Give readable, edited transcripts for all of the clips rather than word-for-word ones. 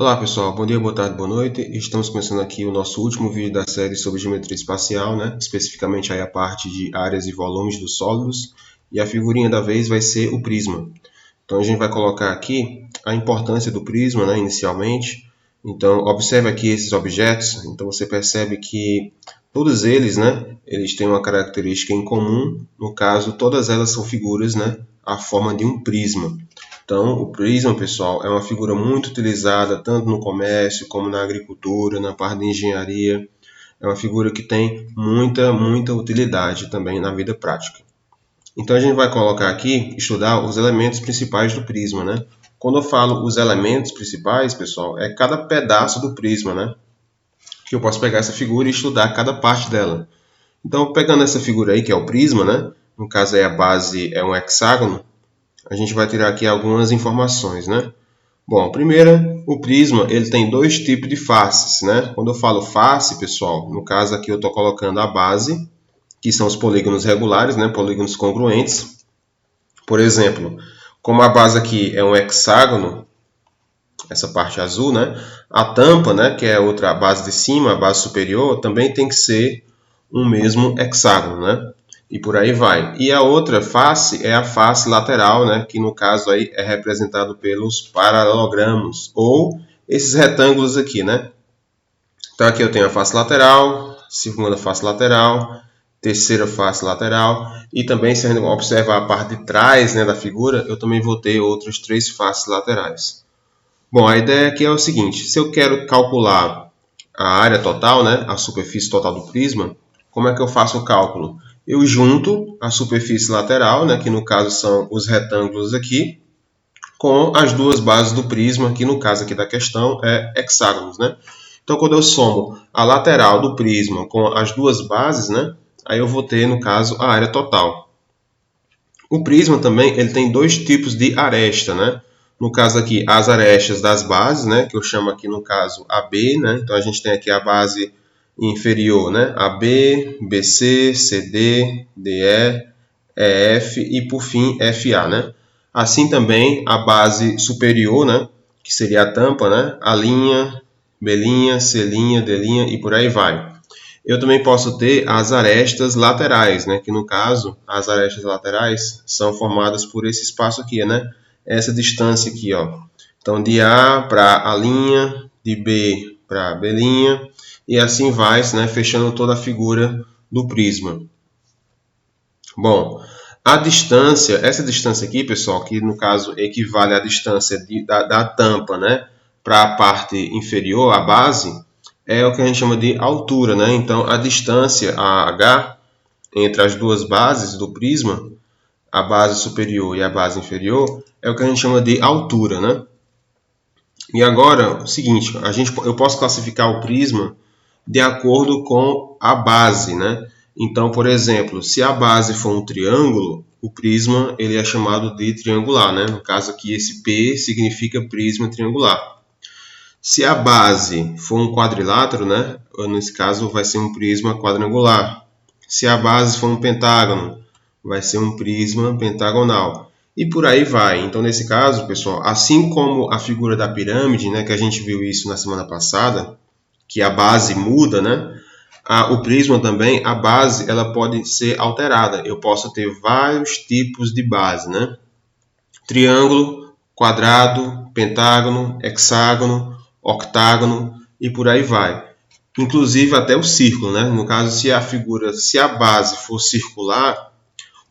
Olá pessoal, bom dia, boa tarde, boa noite. Estamos começando aqui o nosso último vídeo da série sobre geometria espacial, especificamente aí a parte de áreas e volumes dos sólidos. E a figurinha da vez vai ser o prisma. Então a gente vai colocar aqui a importância do prisma, inicialmente. Então observe aqui esses objetos. Então você percebe que todos eles, eles têm uma característica em comum. No caso, todas elas são figuras, a forma de um prisma. Então, o prisma, pessoal, é uma figura muito utilizada tanto no comércio como na agricultura, na parte de engenharia. É uma figura que tem muita utilidade também na vida prática. Então, a gente vai colocar aqui, estudar os elementos principais do prisma, Quando eu falo os elementos principais, pessoal, é cada pedaço do prisma, Que eu posso pegar essa figura e estudar cada parte dela. Então, pegando essa figura aí, que é o prisma, No caso aí a base é um hexágono. A gente vai tirar aqui algumas informações, Bom, primeiro, o prisma ele tem dois tipos de faces, Quando eu falo face, pessoal, no caso aqui eu estou colocando a base, que são os polígonos regulares, polígonos congruentes. Por exemplo, como a base aqui é um hexágono, essa parte azul, A tampa, que é a outra base de cima, a base superior, também tem que ser um mesmo hexágono, E por aí vai. E a outra face é a face lateral, que no caso aí é representado pelos paralelogramos, ou esses retângulos aqui, Então aqui eu tenho a face lateral, segunda face lateral, terceira face lateral, e também se a gente observar a parte de trás da figura, eu também vou ter outras três faces laterais. Bom, a ideia aqui é o seguinte, se eu quero calcular a área total, a superfície total do prisma, como é que eu faço o cálculo? Eu junto a superfície lateral, que no caso são os retângulos aqui, com as duas bases do prisma, que no caso aqui da questão é hexágonos, Então, quando eu somo a lateral do prisma com as duas bases, aí eu vou ter, no caso, a área total. O prisma também ele tem dois tipos de aresta, No caso aqui, as arestas das bases, que eu chamo aqui, no caso, AB, Então, a gente tem aqui a base inferior, AB, BC, CD, DE, EF e, por fim, FA, Assim também a base superior, que seria a tampa, A linha, B', C', D' e por aí vai. Eu também posso ter as arestas laterais, que no caso, as arestas laterais são formadas por esse espaço aqui, Essa distância aqui, ó. Então, de A para A', de B para B', e assim vai, fechando toda a figura do prisma. Bom, a distância, essa distância aqui, pessoal, que no caso equivale à distância da tampa, para a parte inferior, a base, é o que a gente chama de altura, Então, a distância, a H, entre as duas bases do prisma, a base superior e a base inferior, é o que a gente chama de altura, E agora, o seguinte, eu posso classificar o prisma de acordo com a base, Então, por exemplo, se a base for um triângulo, o prisma ele é chamado de triangular, No caso aqui, esse P significa prisma triangular. Se a base for um quadrilátero, nesse caso vai ser um prisma quadrangular. Se a base for um pentágono, vai ser um prisma pentagonal. E por aí vai. Então, nesse caso, pessoal, assim como a figura da pirâmide, que a gente viu isso na semana passada, que a base muda, o prisma também, a base, ela pode ser alterada. Eu posso ter vários tipos de base, Triângulo, quadrado, pentágono, hexágono, octágono e por aí vai. Inclusive até o círculo, No caso, se a base for circular,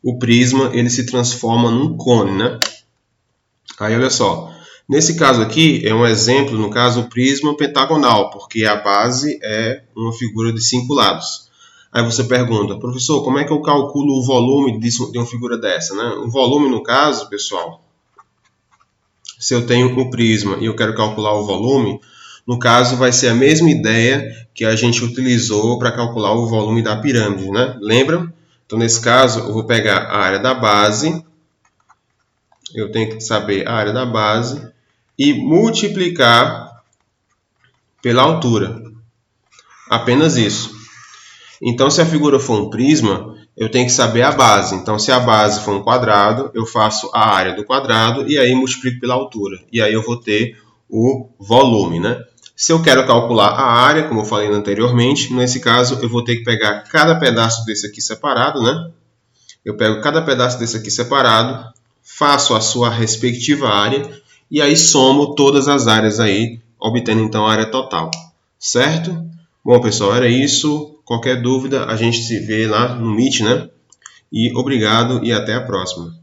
o prisma ele se transforma num cone, Aí olha só, nesse caso aqui é um exemplo, no caso o prisma pentagonal, porque a base é uma figura de 5 lados. Aí você pergunta, professor, como é que eu calculo o volume de uma figura dessa, O volume, no caso, pessoal, se eu tenho um prisma e eu quero calcular o volume, no caso vai ser a mesma ideia que a gente utilizou para calcular o volume da pirâmide, Lembra? Então, nesse caso, eu vou pegar a área da base, eu tenho que saber a área da base e multiplicar pela altura. Apenas isso. Então, se a figura for um prisma, eu tenho que saber a base. Então, se a base for um quadrado, eu faço a área do quadrado e aí multiplico pela altura. E aí eu vou ter o volume, né? Se eu quero calcular a área, como eu falei anteriormente, nesse caso eu vou ter que pegar cada pedaço desse aqui separado, né? Eu pego cada pedaço desse aqui separado, faço a sua respectiva área e aí somo todas as áreas aí, obtendo então a área total, certo? Bom, pessoal, era isso. Qualquer dúvida, a gente se vê lá no Meet, né? E obrigado e até a próxima.